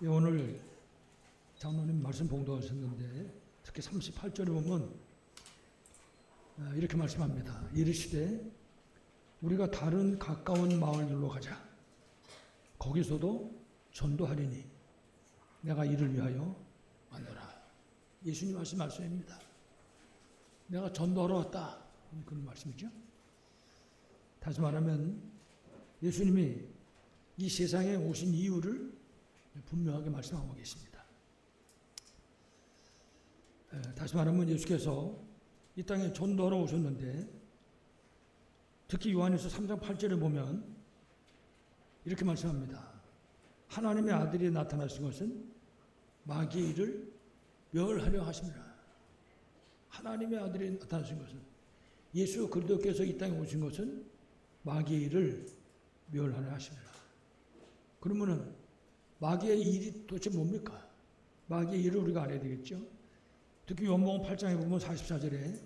오늘 장로님 말씀 봉독하셨는데 특히 38절에 보면 이렇게 말씀합니다. 이르시되 우리가 다른 가까운 마을로 가자. 거기서도 전도하리니 내가 이를 위하여 왔노라. 예수님 말씀입니다. 내가 전도하러 왔다. 그런 말씀이죠. 다시 말하면 예수님이 이 세상에 오신 이유를 분명하게 말씀하고 계십니다. 다시 말하면 예수께서 이 땅에 전도하러 오셨는데 특히 요한일서 3장 8절에 보면 이렇게 말씀합니다. 하나님의 아들이 나타나신 것은 마귀의 일을 멸하려 하십니다. 하나님의 아들이 나타나신 것은 예수 그리스도께서 이 땅에 오신 것은 마귀의 일을 멸하려 하십니다. 그러면은 마귀의 일이 도대체 뭡니까? 마귀의 일을 우리가 알아야 되겠죠. 특히 요한복음 8장에 보면 44절에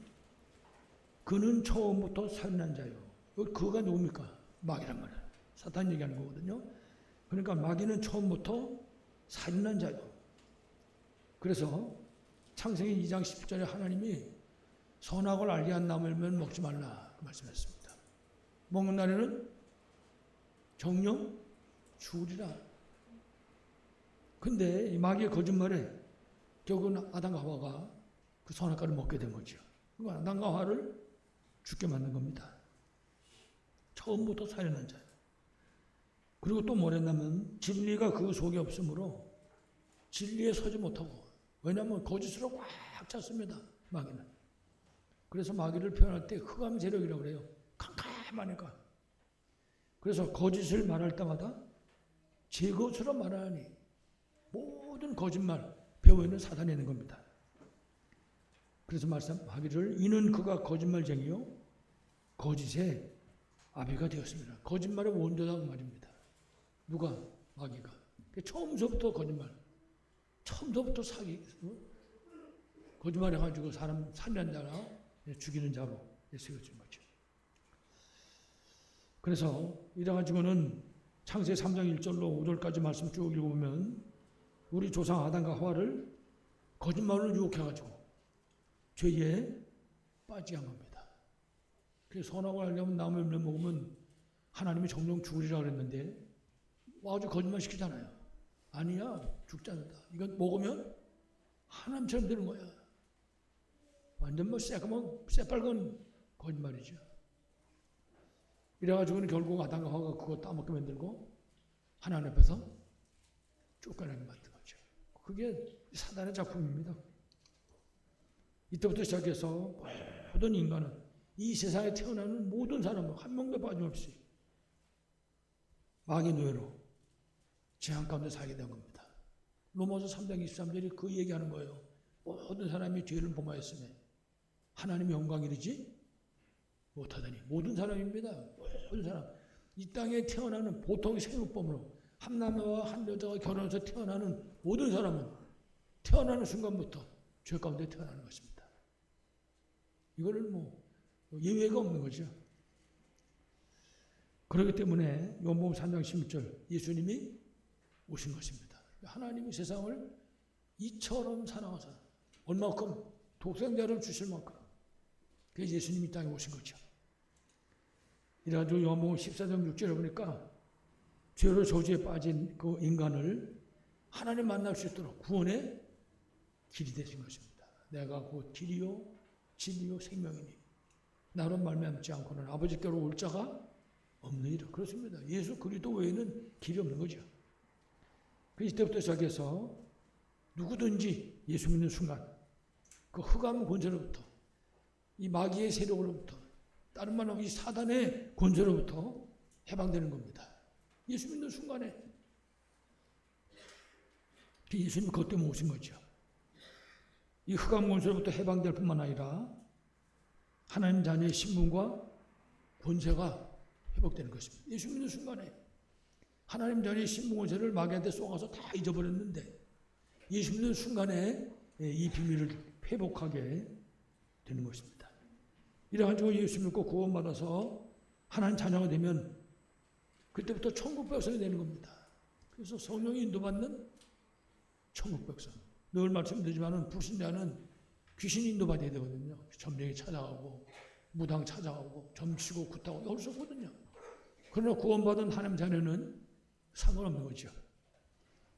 그는 처음부터 살인한 자요. 그가 누굽니까? 마귀란 말이에요. 사탄 얘기하는 거거든요. 그러니까 마귀는 처음부터 살인한 자요. 그래서 창세기 2장 10절에 하나님이 선악을 알게 한 나무를 먹지 말라 말씀했습니다. 먹는 날에는 정령 죽으리라. 근데 이 마귀의 거짓말에 결국은 아담과 하와가 그 선악과를 먹게 된 거죠. 그러니까 아담과 하와를 죽게 만든 겁니다. 처음부터 살인한 자예요. 그리고 또 뭐랬냐면 진리가 그 속에 없으므로 진리에 서지 못하고, 왜냐하면 거짓으로 꽉 찼습니다. 마귀는. 그래서 마귀를 표현할 때 흑암 세력이라고 그래요. 캄캄하니까. 그래서 거짓을 말할 때마다 제 것으로 말하니 모든 거짓말 배워있는 사단이 있는 겁니다. 그래서 말씀하기를 이는 그가 거짓말쟁이요 거짓의 아비가 되었습니다. 거짓말의 원조라고 말입니다. 누가? 마귀가. 처음서부터 거짓말, 처음서부터 사기, 거짓말해가지고 사람 살리는 자나 죽이는 자로 쓰여진 거죠. 그래서 이래가지고는 창세기 3장 1절로 5절까지 말씀 쭉 읽어보면 우리 조상 아담과 하와를 거짓말로 유혹해가지고 죄에 빠지게 한 겁니다. 그래서 선악을 알려면 나무의 열매 먹으면 하나님이 정령 죽으리라 그랬는데 아주 거짓말 시키잖아요. 아니야, 죽지 않는다. 이건 먹으면 하나님처럼 되는 거야. 완전 뭐 새빨간 거짓말이죠. 이래가지고는 결국 아담과 하와가 그거 따먹게 만들고 하나님 앞에서 쫓겨나게 만든 거죠. 그게 사단의 작품입니다. 이때부터 시작해서 모든 인간은 이 세상에 태어나는 모든 사람은 한 명도 빠짐없이 마귀의 노예로 재앙 가운데 살게 된 겁니다. 로마서 3장 23절이 그 얘기하는 거예요. 모든 사람이 죄를 범하였으며 하나님의 영광 이르지 못하다니. 모든 사람입니다. 모든 사람. 이 땅에 태어나는 보통 생육범으로 한 남자와 한 여자가 결혼해서 태어나는 모든 사람은 태어나는 순간부터 죄 가운데 태어나는 것입니다. 이거는 뭐 예외가 없는 거죠. 그렇기 때문에 요한복음 3장 16절 예수님이 오신 것입니다. 하나님이 세상을 이처럼 사랑하사 얼마큼 독생자를 주실 만큼 그래서 예수님이 이 땅에 오신 거죠. 이래가지고 요한복음 14장 6절에 보니까 죄로 저주에 빠진 그 인간을 하나님 만날 수 있도록 구원의 길이 되신 것입니다. 내가 곧 길이요 진리요 생명이니 나로 말미암지 않고는 아버지께로 올 자가 없느니라. 그렇습니다. 예수 그리스도 외에는 길이 없는 거죠. 이때부터 시작해서 누구든지 예수 믿는 순간 그 흑암 권세로부터 이 마귀의 세력으로부터 다른 말로 이 사단의 권세로부터 해방되는 겁니다. 예수 믿는 순간에 예수님이 그것 때문에 오신 거죠. 이 흑암 권세로부터 해방될 뿐만 아니라 하나님 자녀의 신분과 권세가 회복되는 것입니다. 예수 믿는 순간에 하나님 자녀의 신분 권세를 마귀한테 쏘아서 다 잊어버렸는데 예수 믿는 순간에 이 비밀을 회복하게 되는 것입니다. 이래가지고 예수 믿고 구원받아서 하나님 자녀가 되면 그때부터 천국 백성이 되는 겁니다. 그래서 성령이 인도받는 천국 백성. 늘 말씀드리지만은 불신자는 귀신 인도받아야 되거든요. 점령이 찾아가고 무당 찾아가고 점치고 굿하고 여기서 오거든요. 그러나 구원받은 하나님 자녀는 상관없는 거죠.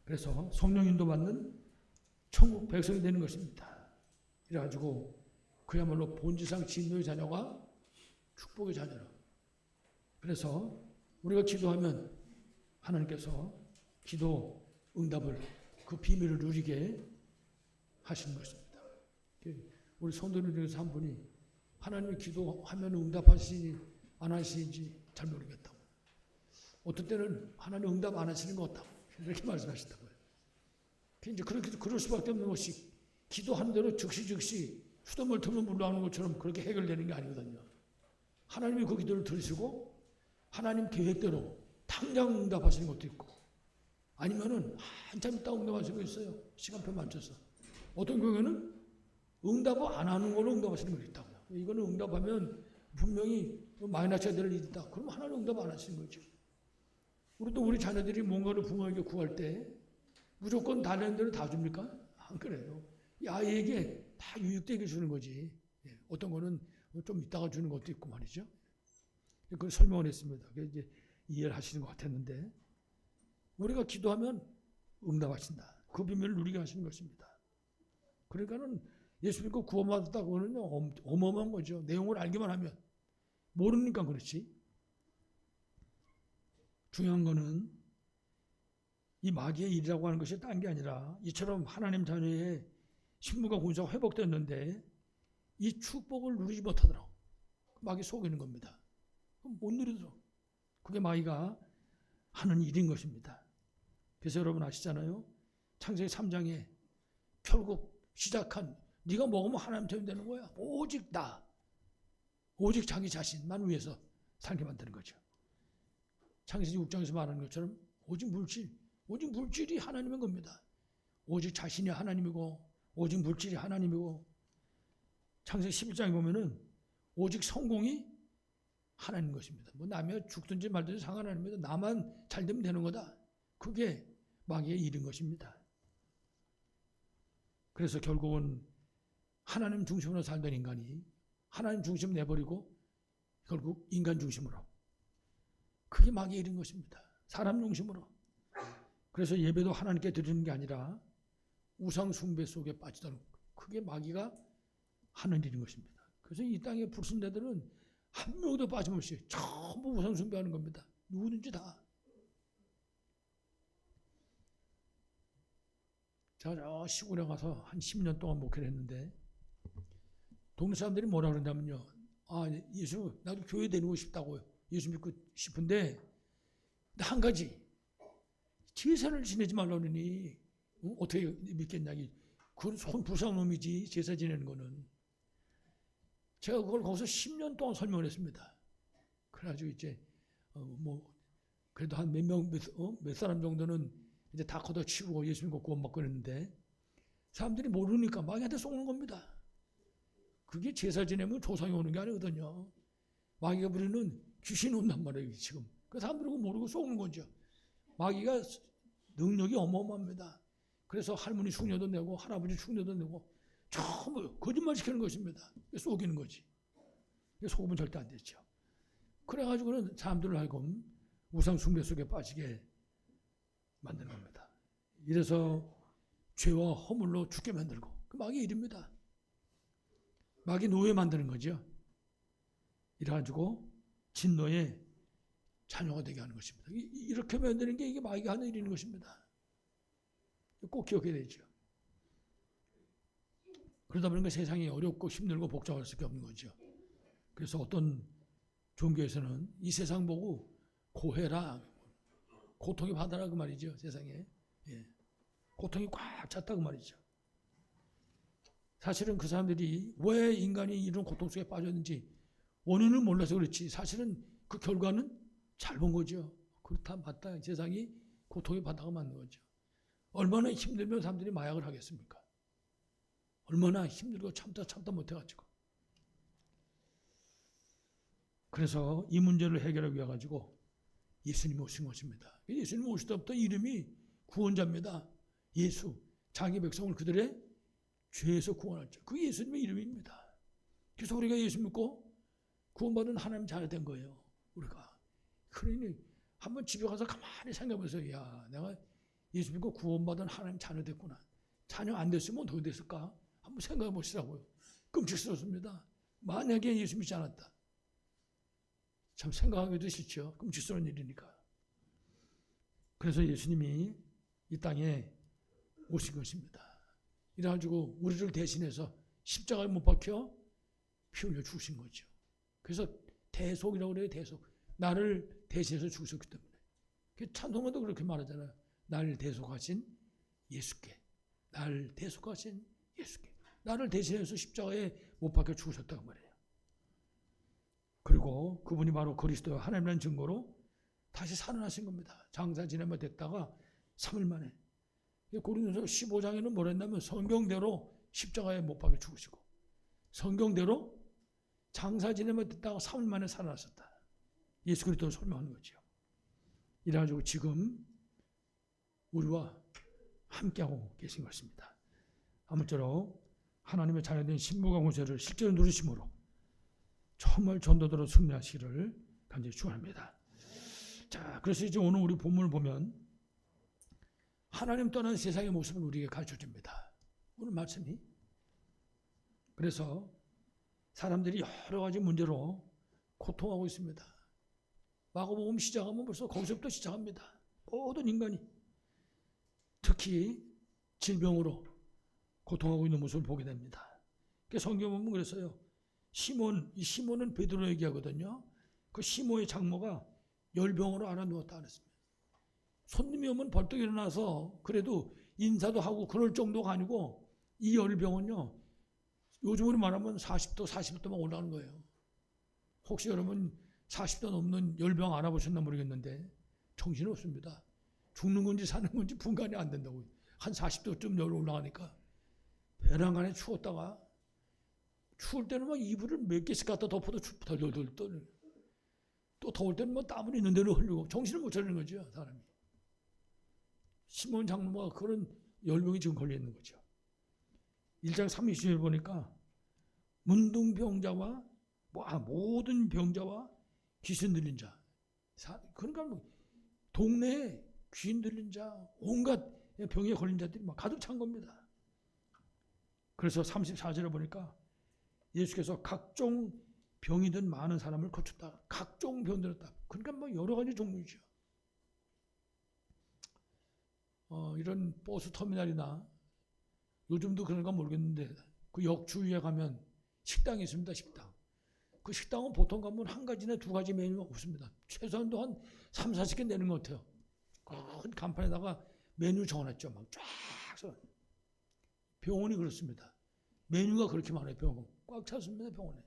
그래서 성령 인도받는 천국 백성이 되는 것입니다. 그래가지고 그야말로 본질상 진노의 자녀가 축복의 자녀로. 그래서 우리가 기도하면 하나님께서 기도 응답을 그 비밀을 누리게 하시는 것입니다. 우리 성도들 중에서 한 분이 하나님이 기도하면 응답하시지 안 하시는지 잘 모르겠다고. 어떤 때는 하나님 응답 안 하시는 것 같다고 이렇게 말씀하시다고요. 이제 그렇게 그럴 수밖에 없는 것이 기도하는 대로 즉시 수돗물 틀면 물러가는 것처럼 그렇게 해결되는 게 아니거든요. 하나님이 그 기도를 들으시고 하나님 계획대로 당장 응답하시는 것도 있고 아니면은 한참 있다 응답하시는 거 있어요. 시간표 맞춰서. 어떤 경우에는 응답을 안 하는 걸로 응답하시는 거 있다고요. 이거는 응답하면 분명히 마이너스가 될 일이 있다. 그럼 하나님 응답 안 하시는 거죠. 우리도 우리 자녀들이 뭔가를 부모에게 구할 때 무조건 다른 대로 다 줍니까? 안 그래요. 이 아이에게 다 유익되게 주는 거지. 어떤 거는 좀 이따가 주는 것도 있고 말이죠. 그걸 설명을 했습니다. 이제 이해를 하시는 것 같았는데 우리가 기도하면 응답하신다. 그 비밀을 누리게 하시는 것입니다. 그러니까는 예수 믿고 구원받았다고 하면 어마어마한 거죠. 내용을 알기만 하면. 모르니까 그렇지. 중요한 거는 이 마귀의 일이라고 하는 것이 딴 게 아니라 이처럼 하나님 자녀의 신분과 군사가 회복됐는데 이 축복을 누리지 못하더라고. 마귀 속이는 겁니다. 못 누리더라고. 그게 마귀가 하는 일인 것입니다. 그래서 여러분 아시잖아요. 창세기 3장에 결국 시작한 네가 먹으면 하나님처럼 되는 거야. 오직 나. 오직 자기 자신만 위해서 살게 만드는 거죠. 창세기 6장에서 말하는 것처럼 오직 물질이 하나님인 겁니다. 오직 자신이 하나님이고 오직 물질이 하나님이고 창세기 11장에 보면은 오직 성공이 하나님인 것입니다. 뭐 남이 죽든지 말든지 상관 아닙니다. 나만 잘 되면 되는 거다. 그게 마귀의 일인 것입니다. 그래서 결국은 하나님 중심으로 살던 인간이 하나님 중심 내버리고 결국 인간 중심으로. 그게 마귀의 일인 것입니다. 사람 중심으로. 그래서 예배도 하나님께 드리는 게 아니라 우상 숭배 속에 빠지도록 그게 마귀가 하는 일인 것입니다. 그래서 이 땅의 불신자들은 한 명도 빠짐없이 전부 우상 숭배하는 겁니다. 누구든지 다. 제가 저 시골에 가서 한 10년 동안 목회를 했는데 동네 사람들이 뭐라 그러냐면요. 아, 예수 나도 교회 다니고 싶다고요. 예수 믿고 싶은데 한 가지 제사를 지내지 말라 그러니 어떻게 믿겠냐. 그건 손부상 놈이지 제사 지내는 거는. 제가 그걸 거기서 10년 동안 설명을 했습니다. 그래가지고 이제 그래도 한 몇 사람 정도는 이제 다 걷어치우고 예수 믿고 구원받고 그랬는데 사람들이 모르니까 마귀한테 쏘는 겁니다. 그게 제사 지내면 조상이 오는 게 아니거든요. 마귀가 부리는 귀신이 온단 말이에요 지금. 그 사람들이 모르고 쏘는 거죠. 마귀가 능력이 어마어마합니다. 그래서 할머니 흉내도 내고 할아버지 흉내도 내고 전부 거짓말 시키는 것입니다. 속이는 거지. 속으면 절대 안 되죠. 그래가지고는 사람들을 하여금 우상 숭배 속에 빠지게 만드는 겁니다. 이래서 죄와 허물로 죽게 만들고 그 마귀의 일입니다. 마귀 노예 만드는 거죠. 이래가지고 진노의 자녀가 되게 하는 것입니다. 이렇게 만드는 게 이게 마귀가 하는 일인 것입니다. 꼭 기억해야 되죠. 그러다 보니까 세상이 어렵고 힘들고 복잡할 수밖에 없는 거죠. 그래서 어떤 종교에서는 이 세상 보고 고해라, 고통이 받아라 그 말이죠. 세상에. 예. 고통이 꽉 찼다 그 말이죠. 사실은 그 사람들이 왜 인간이 이런 고통 속에 빠졌는지 원인을 몰라서 그렇지 사실은 그 결과는 잘 본 거죠. 그렇다 맞다. 세상이 고통이 받아가 맞는 거죠. 얼마나 힘들면 사람들이 마약을 하겠습니까? 얼마나 힘들고 참다 못해가지고. 그래서 이 문제를 해결하기 위해 가지고 예수님이 오신 것입니다. 예수님 오실 때부터 이름이 구원자입니다. 예수. 자기 백성을 그들의 죄에서 구원할 자. 그게 예수님의 이름입니다. 그래서 우리가 예수 믿고 구원받은 하나님 자녀 된 거예요. 우리가. 그러니 한번 집에 가서 가만히 생각해보세요. 야, 내가 예수 믿고 구원받은 하나님 자녀 됐구나. 자녀 안 됐으면 어떻게 됐을까? 한번 생각해 보시라고요. 끔찍스럽습니다. 만약에 예수 믿지 않았다. 참 생각하기도 싫죠. 끔찍스러운 일이니까. 그래서 예수님이 이 땅에 오신 것입니다. 이래가지고 우리를 대신해서 십자가에 못 박혀 피 흘려 죽으신 거죠. 그래서 대속이라고 그래요. 대속. 나를 대신해서 죽으셨기 때문에. 찬송가도 그렇게 말하잖아요. 나를 대속하신 예수께. 나를 대속하신 예수께. 나를 대신해서 십자가에 못 박혀 죽으셨다고 말해요. 그리고 그분이 바로 그리스도의 하나님이라는 증거로 다시 살아나신 겁니다. 장사 지내며 됐다가 3일 만에. 고린도서 15장에는 뭐라 했냐면 성경대로 십자가에 못 박혀 죽으시고 성경대로 장사 지내며 됐다가 3일 만에 살아나셨다. 예수 그리스도를 설명하는 거죠. 이래가지고 지금 우리와 함께하고 계신 것입니다. 아무쪼록 하나님의 자녀된 신부가 모세를 실제로 누리심으로 정말 전도대로 승리하시기를 간절히 축원합니다. 자, 그래서 이제 오늘 우리 본문을 보면 하나님 떠난 세상의 모습을 우리에게 가르쳐줍니다. 오늘 말씀이. 그래서 사람들이 여러 가지 문제로 고통하고 있습니다. 마가복음 시작하면 벌써 거기서부터 시작합니다. 모든 인간이 특히 질병으로 고통하고 있는 모습을 보게 됩니다. 성경 보면 그랬어요. 이 시몬은 베드로 얘기하거든요. 그 시몬의 장모가 열병으로 앓아 누웠다 그랬습니다. 손님이 오면 벌떡 일어나서 그래도 인사도 하고 그럴 정도가 아니고 이 열병은요. 요즘으로 말하면 40도, 45도만 올라가는 거예요. 혹시 여러분 40도 넘는 열병 알아보셨나 모르겠는데 정신이 없습니다. 죽는 건지 사는 건지 분간이 안 된다고요. 한 40도쯤 열 올라가니까 베란간에 추웠다가 추울 때는 막 이불을 몇 개씩 갖다 덮어도 덜덜덜 떠는. 또 더울 때는 뭐 땀을 있는 대로 흘리고 정신을 못 차리는 거죠, 사람이. 시몬 장로가 그런 열병이 지금 걸려 있는 거죠. 1장 30절에 보니까 문둥병자와 모든 병자와 귀신 들린 자. 그러니까 뭐 동네에 귀신 들린 자, 온갖 병에 걸린 자들이 막 가득 찬 겁니다. 그래서 34절에 보니까 예수께서 각종 병이 든 많은 사람을 거쳤다. 각종 병들었다. 그러니까 뭐 여러 가지 종류죠. 이런 버스 터미널이나 요즘도 그런가 모르겠는데 그 역 주위에 가면 식당이 있습니다. 식당. 그 식당은 보통 가면 한 가지나 두 가지 메뉴가 없습니다. 최소한도 한 3, 40개 내는 것 같아요. 큰 간판에다가 메뉴 적어놨죠. 막 쫙. 병원이 그렇습니다. 메뉴가 그렇게 많아요. 병원. 꽉 찼습니다. 병원에.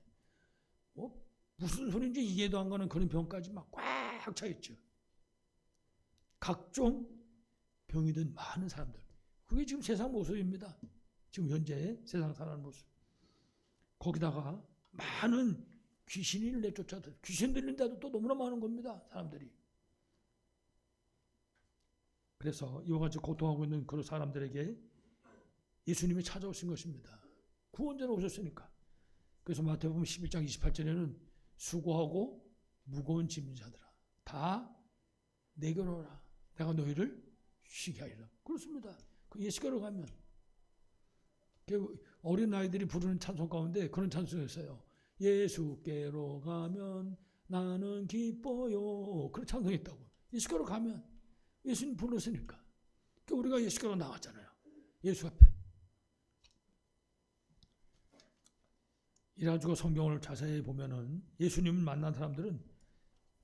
무슨 소리인지 이해도 안 가는 그런 병까지 막 꽉 차 있죠. 각종 병이 든 많은 사람들. 그게 지금 세상 모습입니다. 지금 현재 세상 살아가는 모습. 거기다가 많은 귀신이 내쫓아들. 귀신 들린데도 또 너무나 많은 겁니다. 사람들이. 그래서 이와 같이 고통하고 있는 그런 사람들에게 예수님이 찾아오신 것입니다. 구원자로 오셨으니까. 그래서 마태복음 11장 28절에는 수고하고 무거운 짐진 자들아 다 내게로 오라. 내가 너희를 쉬게 하리라. 그렇습니다. 그 예수께로 가면 어린 아이들이 부르는 찬송 가운데 그런 찬송이었어요. 예수께로 가면 나는 기뻐요. 그런 찬송이 있다고. 예수께로 가면 예수님 불렀으니까. 우리가 예수께로 나왔잖아요. 예수 앞에. 이래가지고 성경을 자세히 보면은 예수님을 만난 사람들은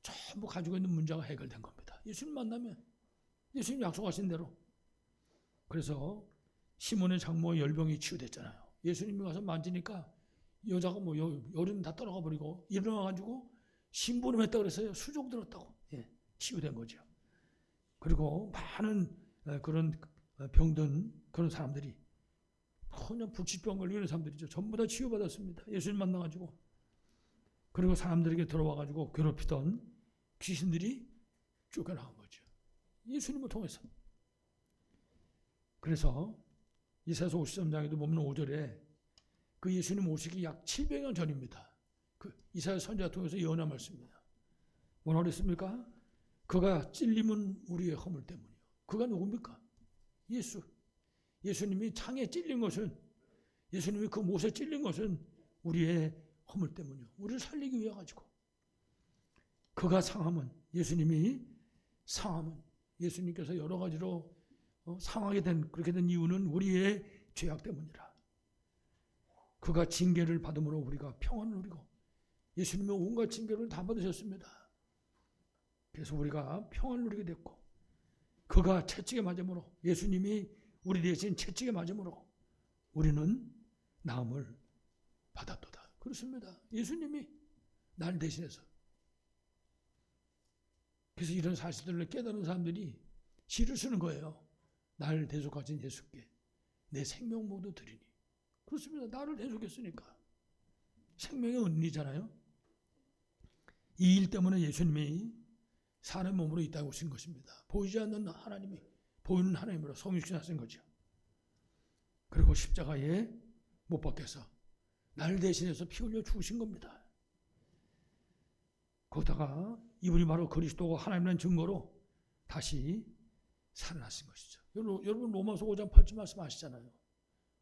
전부 가지고 있는 문제가 해결된 겁니다. 예수님 만나면 예수님 약속하신 대로. 그래서 시몬의 장모의 열병이 치유됐잖아요. 예수님이 가서 만지니까 여자가 뭐 열은 다 떨어가 버리고 일어나가지고 심부름했다고 그랬어요. 수족 들었다고. 치유된 거죠. 그리고 많은 그런 병든 그런 사람들이 그냥 불치병 걸리는 사람들이죠. 전부 다 치유받았습니다. 예수님 만나가지고. 그리고 사람들에게 들어와가지고 괴롭히던 귀신들이 쫓겨나간 거죠. 예수님을 통해서. 그래서 이사야서 53장에도 보면 5절에 그 예수님 오시기 약 700년 전입니다. 그 이사야 선지자 통해서 예언한 말씀입니다. 뭐라 그랬습니까? 그가 찔림은 우리의 허물 때문이요. 그가 누굽니까? 예수. 예수님이 창에 찔린 것은, 예수님이 그 못에 찔린 것은 우리의 허물 때문이요. 우리를 살리기 위해 가지고. 그가 상함은, 예수님이 상함은, 예수님께서 여러 가지로 상하게 된, 그렇게 된 이유는 우리의 죄악 때문이라. 그가 징계를 받음으로 우리가 평안을 누리고, 예수님의 온갖 징계를 다 받으셨습니다. 그래서 우리가 평안을 누리게 됐고, 그가 채찍에 맞음으로, 예수님이 우리 대신 채찍에 맞음으로 우리는 나음을 받았도다. 그렇습니다. 예수님이 날 대신해서. 그래서 이런 사실들을 깨달은 사람들이 시를 쓰는 거예요. 나를 대속하신 예수께 내 생명 모두 드리니. 그렇습니다. 나를 대속했으니까. 생명의 은리잖아요. 이 일 때문에 예수님이 사람의 몸으로 이 땅에 오신 것입니다. 보이지 않는 하나님이 보이는 하나님으로 성육신하신 거죠. 그리고 십자가에 못 박혀서 나를 대신해서 피 흘려 죽으신 겁니다. 거기다가 이분이 바로 그리스도고 하나님이라는 증거로 다시 살아나신 것이죠. 여러분 로마서 5장 8절 말씀 아시잖아요.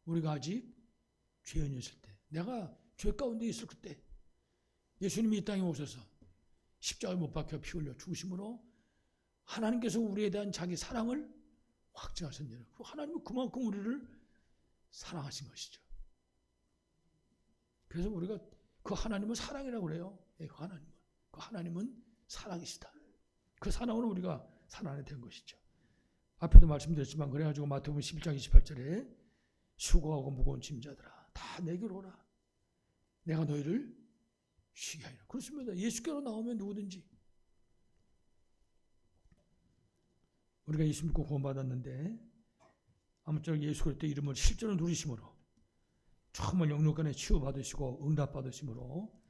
우리가 아직 죄인이었을 때, 내가 죄 가운데 있을 그때 예수님이 이 땅에 오셔서 십자가에 못 박혀 피 흘려 죽으심으로 하나님께서 우리에 대한 자기 사랑을 확증하셨느니라. 하나님은 그만큼 우리를 사랑하신 것이죠. 그래서 우리가 그 하나님은 사랑이라고 그래요. 그 하나님은 사랑이시다. 그 사랑으로 우리가 살아나게 된 것이죠. 앞에도 말씀드렸지만 그래가지고 마태복음 11장 28절에 수고하고 무거운 짐자들아 다 내게로 오라. 내가 너희를 쉬게 하리라. 그렇습니다. 예수께로 나오면 누구든지. 우리가 예수 믿고 구원받았는데 아무쪼록 예수 그리스도의 이름을 실제로 누리심으로 정말 영육간에 치유받으시고 응답받으심으로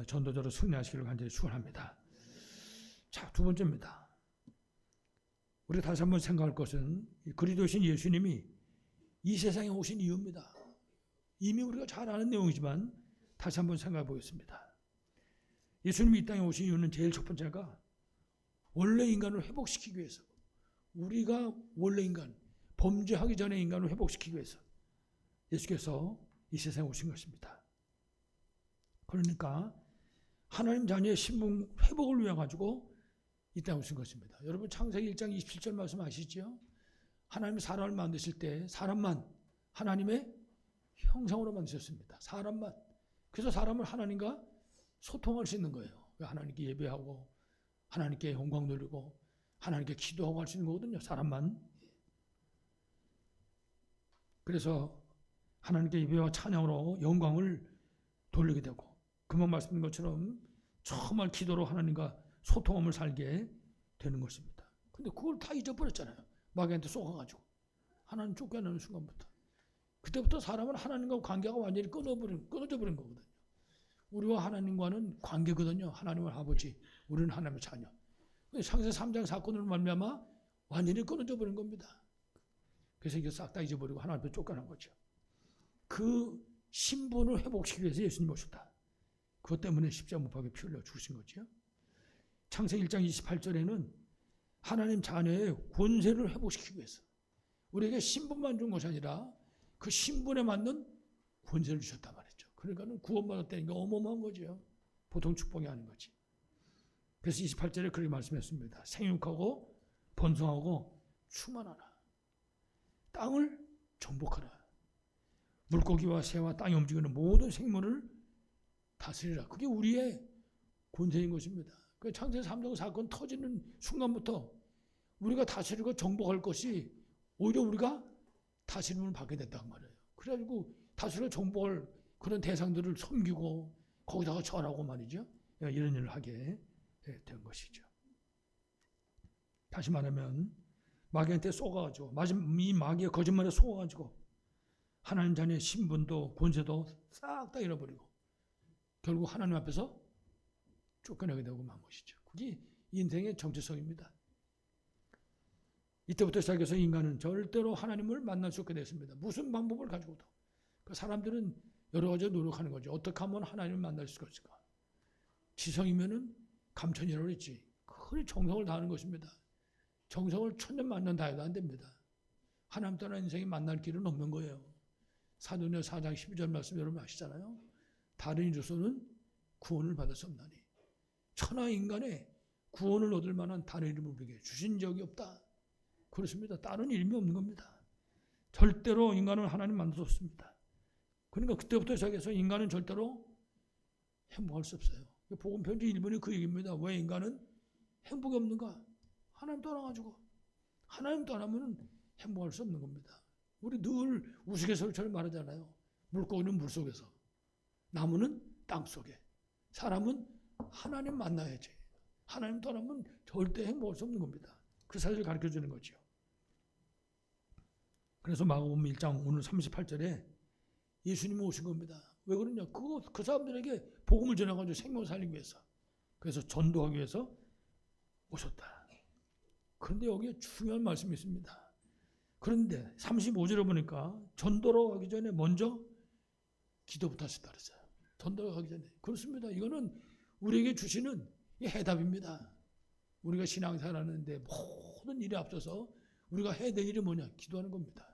전도자로 승리하시기를 간절히 축원합니다. 자, 두 번째입니다. 우리가 다시 한번 생각할 것은 그리스도신 예수님이 이 세상에 오신 이유입니다. 이미 우리가 잘 아는 내용이지만 다시 한번 생각해 보겠습니다. 예수님이 이 땅에 오신 이유는 제일 첫 번째가 원래 인간을 회복시키기 위해서, 우리가 원래 인간, 범죄하기 전에 인간을 회복시키기 위해서 예수께서 이 세상에 오신 것입니다. 그러니까 하나님 자녀의 신분 회복을 위해 가지고 이 땅에 오신 것입니다. 여러분 창세기 1장 27절 말씀 아시죠? 하나님이 사람을 만드실 때 사람만 하나님의 형상으로 만드셨습니다. 사람만. 그래서 사람을 하나님과 소통할 수 있는 거예요. 하나님께 예배하고 하나님께 영광 돌리고 하나님께 기도하고 할 수 있는 거거든요. 사람만. 그래서 하나님께 예배와 찬양으로 영광을 돌리게 되고 그만 말씀드린 것처럼 정말 기도로 하나님과 소통함을 살게 되는 것입니다. 근데 그걸 다 잊어버렸잖아요. 마귀한테 쏘아가지고 하나님 쫓겨나는 순간부터. 그때부터 사람은 하나님과 관계가 완전히 끊어져 버린 거거든요. 우리와 하나님과는 관계거든요. 하나님은 아버지, 우리는 하나님의 자녀. 창세기 3장 사건으로 말미암아 완전히 끊어져 버린 겁니다. 그래서 이게 싹 다 잊어버리고 하나님 앞에 쫓겨난 거죠. 그 신분을 회복시키기 위해서 예수님이 오셨다. 그것 때문에 십자가 못 박혀 피 흘려 죽으신 거죠. 창세기 1장 28절에는 하나님 자녀의 권세를 회복시키기 위해서 우리에게 신분만 준 것이 아니라 그 신분에 맞는 권세를 주셨단 말이죠. 그러니까는 구원받았다니까 어마어마한 거죠. 보통 축복이 아닌 거지. 그래서 28절에 그렇게 말씀했습니다. 생육하고 번성하고 충만하라. 땅을 정복하라. 물고기와 새와 땅에 움직이는 모든 생물을 다스리라. 그게 우리의 권세인 것입니다. 그 창세기 3장 사건 터지는 순간부터 우리가 다스리고 정복할 것이 오히려 우리가 다스림을 받게 됐단 말이에요. 그래가지고 다스리고 정복할 그런 대상들을 섬기고 거기다가 절하고 말이죠. 이런 일을 하게 된 것이죠. 다시 말하면 마귀한테 쏘가가지고 이 마귀의 거짓말에 속아가지고 하나님 자녀의 신분도 권세도 싹 다 잃어버리고 결국 하나님 앞에서 쫓겨나게 되고 만 것이죠. 그게 인생의 정체성입니다. 이때부터 시작해서 인간은 절대로 하나님을 만날 수 없게 됐습니다. 무슨 방법을 가지고도. 그 사람들은 여러 가지 노력하는 거죠. 어떻게 하면 하나님을 만날 수가 있을까? 지성이면은 감천이라고 그랬지. 그 정성을 다하는 것입니다. 정성을 천년 만년 다해도 안 됩니다. 하나님 떠난 인생이 만날 길은 없는 거예요. 사도행전 4장 12절 말씀 여러분 아시잖아요. 다른 이로서는 구원을 받을 수 없나니 천하 인간의 구원을 얻을 만한 다른 이름을 우리에게 주신 적이 없다. 그렇습니다. 다른 이름이 없는 겁니다. 절대로 인간은 하나님 만날 수 없습니다. 그러니까 그때부터 시작해서 인간은 절대로 행복할 수 없어요. 복음 편지 1번이 그 얘기입니다. 왜 인간은 행복이 없는가? 하나님 떠나가지고. 하나님 떠나면 행복할 수 없는 겁니다. 우리 늘 우스갯소리처럼 말하잖아요. 물고기는 물속에서, 나무는 땅속에, 사람은 하나님 만나야지. 하나님 떠나면 절대 행복할 수 없는 겁니다. 그 사실을 가르쳐주는 거죠. 그래서 마가복음 1장 오늘 38절에 예수님이 오신 겁니다. 왜 그러냐? 그 사람들에게 복음을 전해가지고 생명을 살리기 위해서. 그래서 전도하기 위해서 오셨다. 그런데 여기에 중요한 말씀이 있습니다. 그런데 35절에 보니까 전도로 가기 전에 먼저 기도부터 하셨다 그랬어요. 전도로 가기 전에. 그렇습니다. 이거는 우리에게 주시는 해답입니다. 우리가 신앙생활하는데 모든 일에 앞서서 우리가 해야 될 일이 뭐냐? 기도하는 겁니다.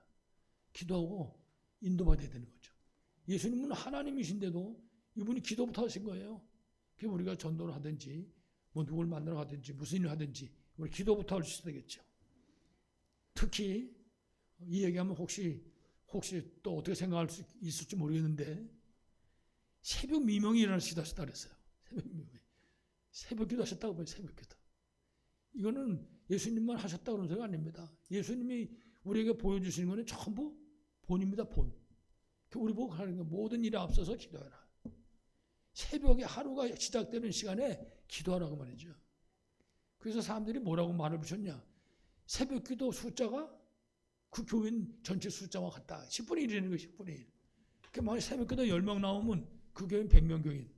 기도하고 인도받아야 되는 거죠. 예수님은 하나님이신데도 이분이 기도부터 하신 거예요. 그래서 우리가 전도를 하든지 뭐 누굴 만나러 가든지 무슨 일을 하든지 우리 기도부터 할 수 되겠죠. 특히 이 얘기하면 혹시 또 어떻게 생각할 수 있을지 모르겠는데 새벽 미명이 일어나시다 하셨다 그랬어요. 새벽 기도 하셨다고 봐요. 새벽 기도. 이거는 예수님만 하셨다고 그런 소리가 아닙니다. 예수님이 우리에게 보여주시는 것은 전부 본입니다. 본. 우리 보고 하는 게 모든 일에 앞서서 기도해라. 새벽에 하루가 시작되는 시간에 기도하라고 말이죠. 그래서 사람들이 뭐라고 말을 붙였냐. 새벽 기도 숫자가 그 교인 전체 숫자와 같다. 10분의 1이라는 거예요. 10분의 1. 그러니까 만약 새벽 기도 10명 나오면 그 교회는 100명 교인.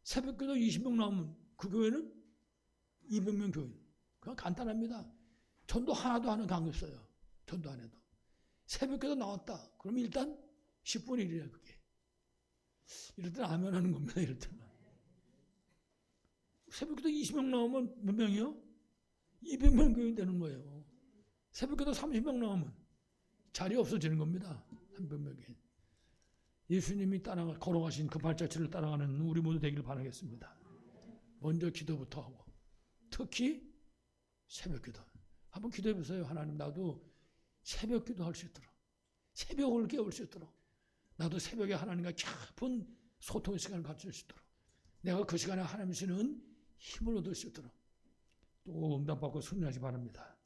새벽 기도 20명 나오면 그 교회는 200명 교인. 그냥 간단합니다. 전도 하나도 안 강요했어요. 전도 안 해도. 새벽 기도 나왔다. 그럼 일단 10분의 1이야 그게. 이럴 때는 아멘 하는 겁니다. 이럴 때는. 새벽 기도 20명 나오면 몇 명이요? 200명 교인 되는 거예요. 새벽 기도 30명 나오면 자리 없어지는 겁니다. 300명이. 예수님이 걸어가신 그 발자취를 따라가는 우리 모두 되기를 바라겠습니다. 먼저 기도부터 하고 특히 새벽 기도. 한번 기도해 보세요. 하나님 나도 새벽 기도할 수 있도록 새벽을 깨울 수 있도록 나도 새벽에 하나님과 깊은 소통의 시간을 갖출 수 있도록 내가 그 시간에 하나님 주시는 힘을 얻을 수 있도록 또 응답받고 순종하시 바랍니다.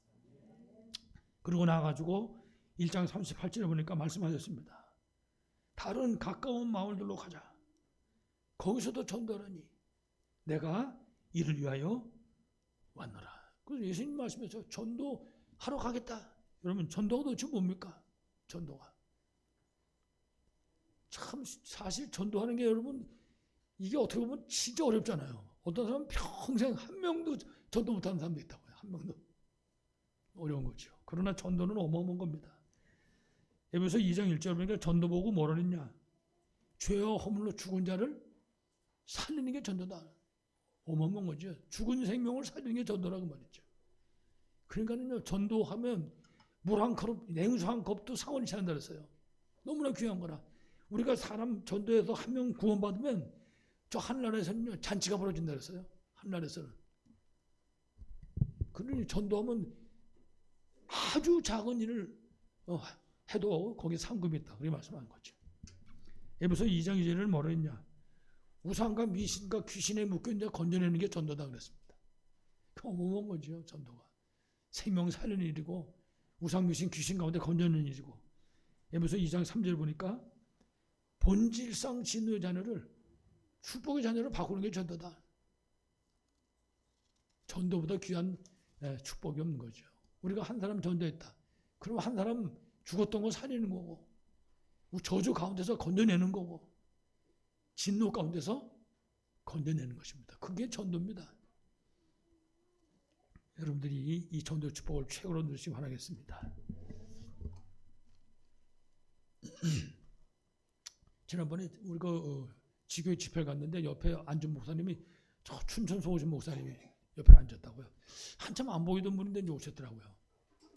그리고 나가지고 1장 38절에 보니까 말씀하셨습니다. 다른 가까운 마을들로 가자. 거기서도 전도하니 내가 이를 위하여 왔노라. 그래서 예수님 말씀에서 전도하러 가겠다. 여러분 전도가 도대체 뭡니까? 전도가. 참 사실 전도하는 게 여러분 이게 어떻게 보면 진짜 어렵잖아요. 어떤 사람은 평생 한 명도 전도 못하는 사람도 있다고요. 한 명도. 어려운 거죠. 그러나 전도는 어마어마한 겁니다. 에베소 2장 1절 보니까 전도 보고 뭐라 그랬냐. 죄와 허물로 죽은 자를 살리는 게 전도다. 어마어마한 거죠. 죽은 생명을 살리는 게 전도라고 말이죠. 그러니까요 전도하면 물 한 컵, 냉수 한 컵도 상원이 차는다 그랬어요. 너무나 귀한 거라. 우리가 사람 전도해서 한 명 구원받으면 저 하늘나라에서는요 잔치가 벌어진다 그랬어요. 하늘나라에서는. 그러니 전도하면 아주 작은 일을 해도 거기에 상급이 있다. 그렇게 말씀하는 거죠. 에베소 2장 2절을 뭐라 했냐. 우상과 미신과 귀신에 묶여있는 자 건져내는 게 전도다 그랬습니다. 그 어마어마한 거죠. 전도가. 생명 살리는 일이고 우상, 미신, 귀신 가운데 건져내는 일이고 에베소 2장 3절 보니까 본질상 진노의 자녀를 축복의 자녀로 바꾸는 게 전도다. 전도보다 귀한 축복이 없는 거죠. 우리가 한 사람 전도했다. 그럼 한 사람 죽었던 거 살리는 거고 저주 가운데서 건져내는 거고 진노 가운데서 건져내는 것입니다. 그게 전도입니다. 여러분들이 이 전도 축복을 최고로 누리시기 바라겠습니다. 지난번에 우리가 지교회 집회를 갔는데 옆에 앉은 목사님이 저 춘천서 오신 목사님이 옆에 앉았다고요. 한참 안 보이던 분인데 이제 오셨더라고요.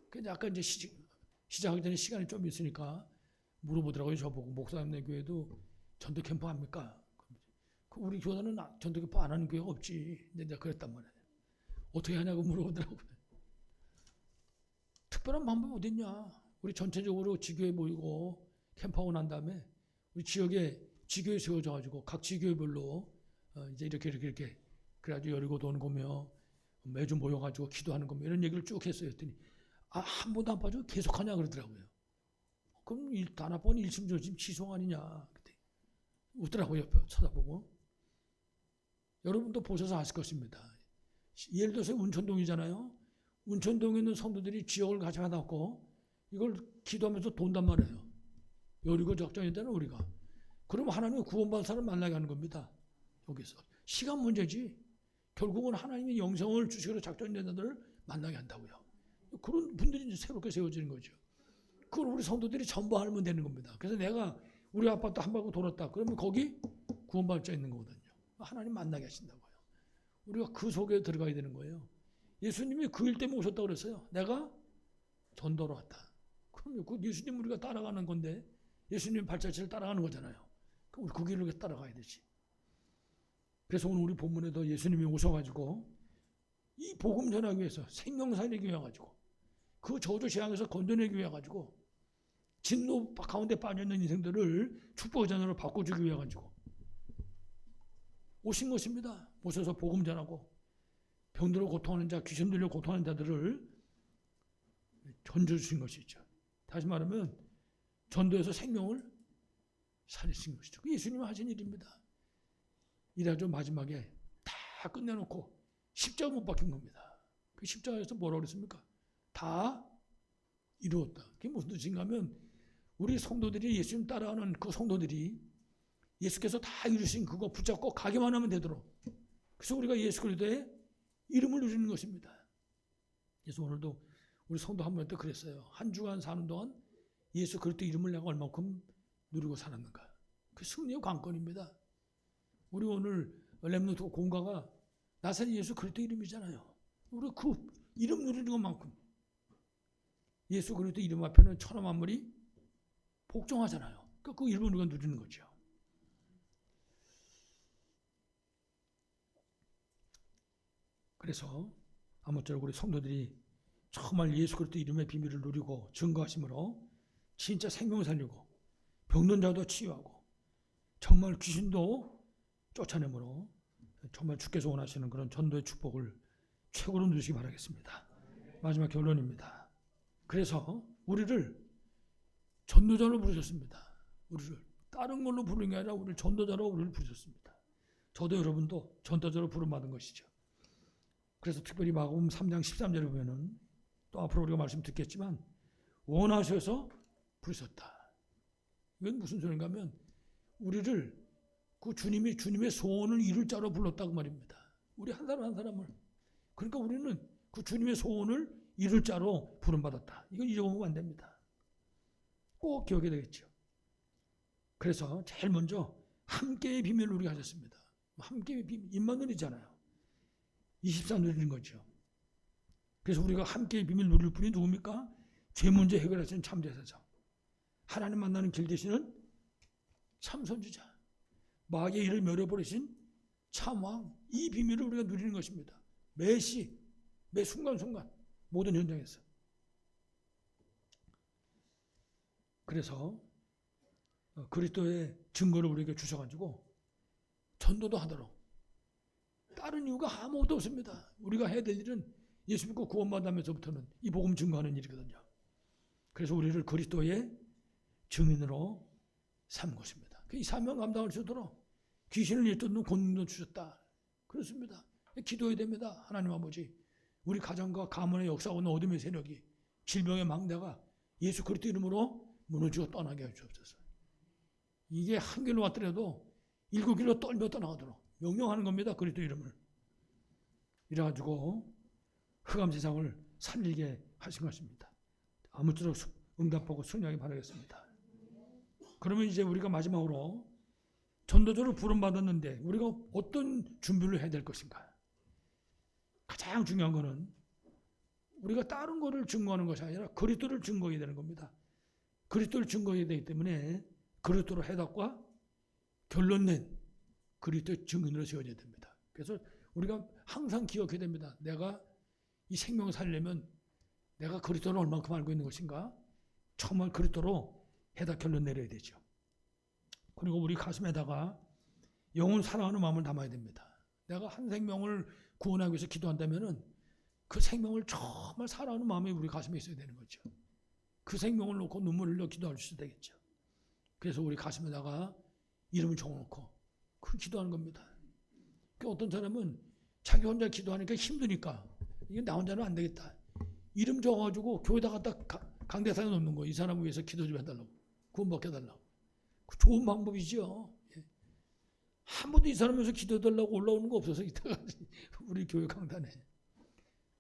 근데 아까 이제 시작하기 전에 시간이 좀 있으니까 물어보더라고요. 저보고 목사님네 교회도 전도 캠프 합니까? 우리 교단은 전도 캠프 안 하는 교회가 없지. 근데 내가 그랬단 말이에요. 어떻게 하냐고 물어보더라고요. 특별한 방법이 어딨냐. 우리 전체적으로 지교회 모이고 캠프하고 난 다음에 우리 지역에 지교회 세워져가지고 각 지교회별로 이제 이렇게 그래가지고 여리고 도는 거며 매주 모여가지고 기도하는 거며 이런 얘기를 쭉 했어요. 했더니 한 번도 안 빠지고 계속하냐 그러더라고요. 그럼 단 한 번 일심조심 취소 아니냐. 그때 웃더라고요. 옆에 쳐다보고. 여러분도 보셔서 아실 것입니다. 예를 들어서 운천동이잖아요. 운천동에 있는 성도들이 지역을 가져다 놓고 이걸 기도하면서 돈단 말이에요. 여리고 적장인데는 우리가. 그러면 하나님이 구원받은 사람 만나게 하는 겁니다. 여기서. 시간 문제지. 결국은 하나님이 영성을 주시기로 작정된 자들을 만나게 한다고요. 그런 분들이 이제 새롭게 세워지는 거죠. 그걸 우리 성도들이 전부 알면 되는 겁니다. 그래서 내가 우리 아파트 한 바퀴 돌았다. 그러면 거기 구원받을 자 있는 거거든요. 하나님 만나게 하신다고요. 우리가 그 속에 들어가야 되는 거예요. 예수님이 그 일 때문에 오셨다고 그랬어요. 내가 전도로 왔다. 그럼 그 예수님 우리가 따라가는 건데 예수님 발자취를 따라가는 거잖아요. 그럼 우리 그 길을 따라가야 되지. 그래서 오늘 우리 본문에도 예수님이 오셔가지고 이 복음 전하기 위해서 생명살리기 위해 가지고 그 저주 재앙에서 건져내기 위해 가지고 진노 가운데 빠져있는 인생들을 축복의 자녀로 바꿔주기 위해 가지고 오신 것입니다. 오셔서 복음 전하고 병들어 고통하는 자, 귀신 들려 고통하는 자들을 건져주신 것이죠. 다시 말하면 전도에서 생명을 살리신 것이죠. 예수님이 하신 일입니다. 이래가지고 마지막에 다 끝내놓고 십자가 못 박힌 겁니다. 그 십자가에서 뭐라고 그랬습니까? 다 이루었다. 그게 무슨 뜻인가 하면 우리 성도들이 예수님 따라가는 그 성도들이 예수께서 다 이루신 그거 붙잡고 가기만 하면 되도록. 그래서 우리가 예수 그리스도의 이름을 누리는 것입니다. 그래서 오늘도 우리 성도 한 분한테 그랬어요. 한 주간 사는 동안 예수 그리스도 이름을 내가 얼마큼 누리고 살았는가. 그 승리의 관건입니다. 우리 오늘 렘넌트 공가가 나사렛 예수 그리스도 이름이잖아요. 우리 그 이름 누리는 것만큼 예수 그리스도 이름 앞에는 천하 만물이 복종하잖아요. 그러니까 그 이름을 우리가 누리는 거죠. 그래서 아무쪼록 우리 성도들이 정말 예수 그리스도 이름의 비밀을 누리고 증거하심으로 진짜 생명을 살리고 병든 자도 치유하고 정말 귀신도 쫓아내므로 정말 주께서 원하시는 그런 전도의 축복을 최고로 누리시기 바라겠습니다. 마지막 결론입니다. 그래서 우리를 전도자로 부르셨습니다. 우리를 다른 걸로 부르는 게 아니라 우리를 전도자로 우리를 부르셨습니다. 저도 여러분도 전도자로 부름받은 것이죠. 그래서 특별히 마가복음 3장 13절에 보면은 또 앞으로 우리가 말씀 듣겠지만 원하셔서 부르셨다. 이건 무슨 소리인가 하면 우리를 그 주님의 소원을 이룰 자로 불렀다고 말입니다. 우리 한 사람 한 사람을. 그러니까 우리는 그 주님의 소원을 이룰 자로 부름받았다. 이건 잊어보면 안 됩니다. 꼭 기억해야 되겠죠. 그래서 제일 먼저 함께의 비밀을 우리가 하셨습니다. 함께의 비밀, 임마누엘이잖아요. 24 누리는 거죠. 그래서 우리가 함께의 비밀 누릴 분이 누굽니까? 죄 문제 해결하시는 참제사장. 하나님 만나는 길 되시는 참선지자. 마귀의 일을 멸해버리신 참왕. 이 비밀을 우리가 누리는 것입니다. 매시, 매 순간순간 모든 현장에서. 그래서 그리스도의 증거를 우리에게 주셔가지고 전도도 하도록. 다른 이유가 아무것도 없습니다. 우리가 해야 될 일은 예수 믿고 구원받으면서부터는 이 복음 증거하는 일이거든요. 그래서 우리를 그리스도의 증인으로 삼은 것입니다. 이 사명 감당할 수 있도록 귀신을 일쫓는 권능도 주셨다. 그렇습니다. 기도해야 됩니다. 하나님 아버지, 우리 가정과 가문의 역사하는 어둠의 세력이 질병의 망대가 예수 그리스도 이름으로 무너지고 떠나게 하시옵소서. 이게 한 길로 왔더라도 7길로 떨며 떠나가도록 명령하는 겁니다. 그리스도 이름을. 이래가지고 흑암 세상을 살리게 하신 것입니다. 아무쪼록 응답하고 순종하기 바라겠습니다. 그러면 이제 우리가 마지막으로 전도자로 부름받았는데 우리가 어떤 준비를 해야 될 것인가? 가장 중요한 것은 우리가 다른 것을 증거하는 것이 아니라 그리스도를 증거해야 되는 겁니다. 그리스도를 증거해야 되기 때문에 그리스도로 해답과 결론 낸 그리스도의 증인으로 세워져야 됩니다. 그래서 우리가 항상 기억해야 됩니다. 내가 이 생명을 살려면 내가 그리스도를 얼만큼 알고 있는 것인가? 정말 그리스도로 해답 결론 내려야 되죠. 그리고 우리 가슴에다가 영혼 사랑하는 마음을 담아야 됩니다. 내가 한 생명을 구원하기 위해서 기도한다면은 그 생명을 정말 사랑하는 마음이 우리 가슴에 있어야 되는 거죠. 그 생명을 놓고 눈물을 흘려 기도할 수 되겠죠. 그래서 우리 가슴에다가 이름을 적어놓고 그 기도하는 겁니다. 어떤 사람은 자기 혼자 기도하니까 힘드니까 이게 나 혼자는 안 되겠다. 이름 적어가지고 교회다 갖다 강대상에 놓는 거. 이 사람을 위해서 기도 좀 해달라고. 구원받게 해달라고. 좋은 방법이죠. 아무도 이 사람 위해서 기도해달라고 올라오는 거 없어서 이때까지 우리 교회 강단에.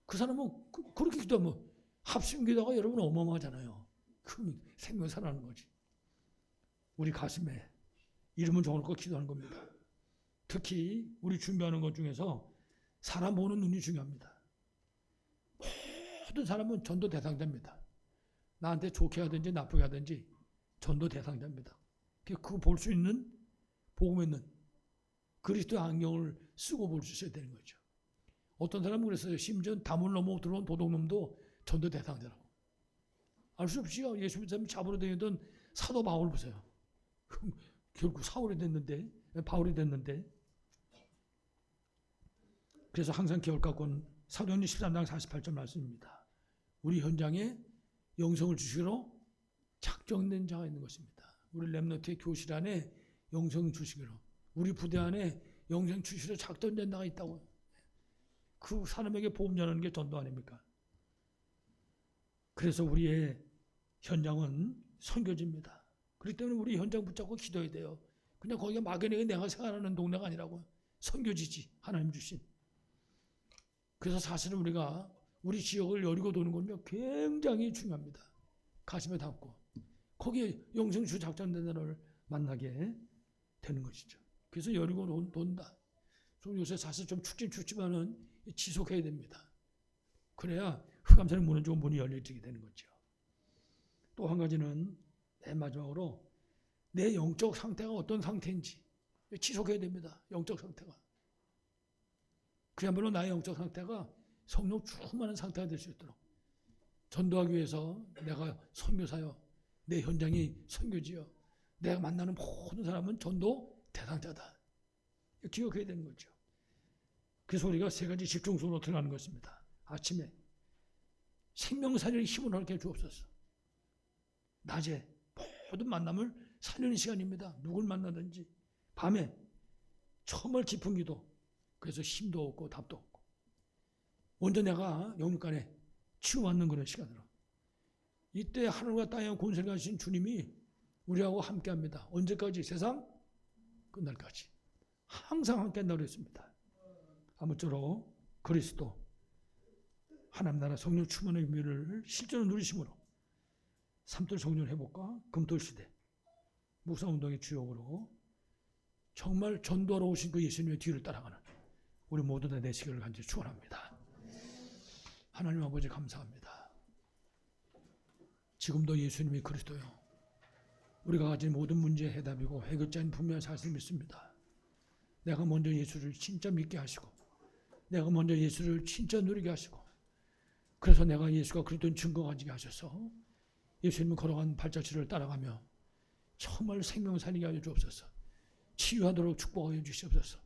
그 사람은 그렇게 기도하면 합심 기도가 여러분 어마어마하잖아요. 그 생명 살아나는 거지. 우리 가슴에 이름을 적어놓고 기도하는 겁니다. 특히 우리 준비하는 것 중에서 사람 보는 눈이 중요합니다. 모든 사람은 전도 대상자입니다. 나한테 좋게 하든지 나쁘게 하든지 전도 대상자입니다. 그거 볼 수 있는 복음에 있는 그리스도의 안경을 쓰고 볼 수 있어야 되는 거죠. 어떤 사람은 그랬어요. 심지어 담을 넘어 들어온 도둑놈도 전도 대상자라고. 알 수 없이요. 예수 믿는 잡으러 다니던 사도 바울 보세요. 결국 사울이 됐는데, 바울이 됐는데. 그래서 항상 기억 갖고는 사도행전 13장 48절 말씀입니다. 우리 현장에 영성을 주시기로 작정된 자가 있는 것입니다. 우리 렘넌트의 교실 안에 영성 주시기로, 우리 부대 안에 영성 주시기로 작정된 자가 있다고요. 그 사람에게 복음 전하는 게 전도 아닙니까? 그래서 우리의 현장은 선교지입니다. 그렇기 때문에 우리 현장 붙잡고 기도해야 돼요. 그냥 거기가 막연하게 내가 생활하는 동네가 아니라고요. 선교지지, 하나님 주신. 그래서 사실은 우리가 우리 지역을 여리고 도는 건요 굉장히 중요합니다. 가슴에 담고 거기에 영성주 작전된 자를 만나게 되는 것이죠. 그래서 여리고 돈다. 좀 요새 사실 좀 춥긴 춥지만은 지속해야 됩니다. 그래야 흑암산의 무너지고 문이 열리게 되는 거죠. 또 한 가지는 마지막으로 내 영적 상태가 어떤 상태인지 지속해야 됩니다. 영적 상태가. 그야말로 나의 영적 상태가 성령 충만한 상태가 될 수 있도록 전도하기 위해서 내가 선교사요. 내 현장이 선교지요. 내가 만나는 모든 사람은 전도 대상자다. 기억해야 되는 거죠. 그래서 우리가 세 가지 집중적으로 들어가는 것입니다. 아침에 생명 살릴 힘을 얻게 주옵소서. 낮에 모든 만남을 살리는 시간입니다. 누굴 만나든지. 밤에 정말 깊은 기도. 그래서 힘도 없고 답도 없고. 먼저 내가 영육간에 치유받는 그런 시간으로. 이때 하늘과 땅의 권세를 가지신 주님이 우리하고 함께합니다. 언제까지? 세상 끝날까지. 항상 함께한다고 했습니다. 아무쪼록 그리스도 하나님 나라 성령 충만의 의미를 실제로 누리심으로 삼돌 성령 회복과 금돌 시대 묵상운동의 주역으로 정말 전도하러 오신 그 예수님의 뒤를 따라가는 우리 모두 다 되시기를 간절히 축원합니다. 하나님 아버지 감사합니다. 지금도 예수님이 그리스도요. 우리가 가진 모든 문제의 해답이고 해결자인 분명한 사실을 믿습니다. 내가 먼저 예수를 진짜 믿게 하시고 내가 먼저 예수를 진짜 누리게 하시고 그래서 내가 예수가 그리스도인 증거 가지게 하셔서 예수님이 걸어간 발자취를 따라가며 정말 생명 살리게 하여 주옵소서. 치유하도록 축복하여 주시옵소서.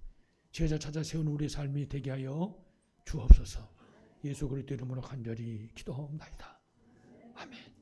제자 찾아 세운 우리의 삶이 되게 하여 주옵소서. 예수 그리스도 이름으로 간절히 기도하옵나이다. 아멘.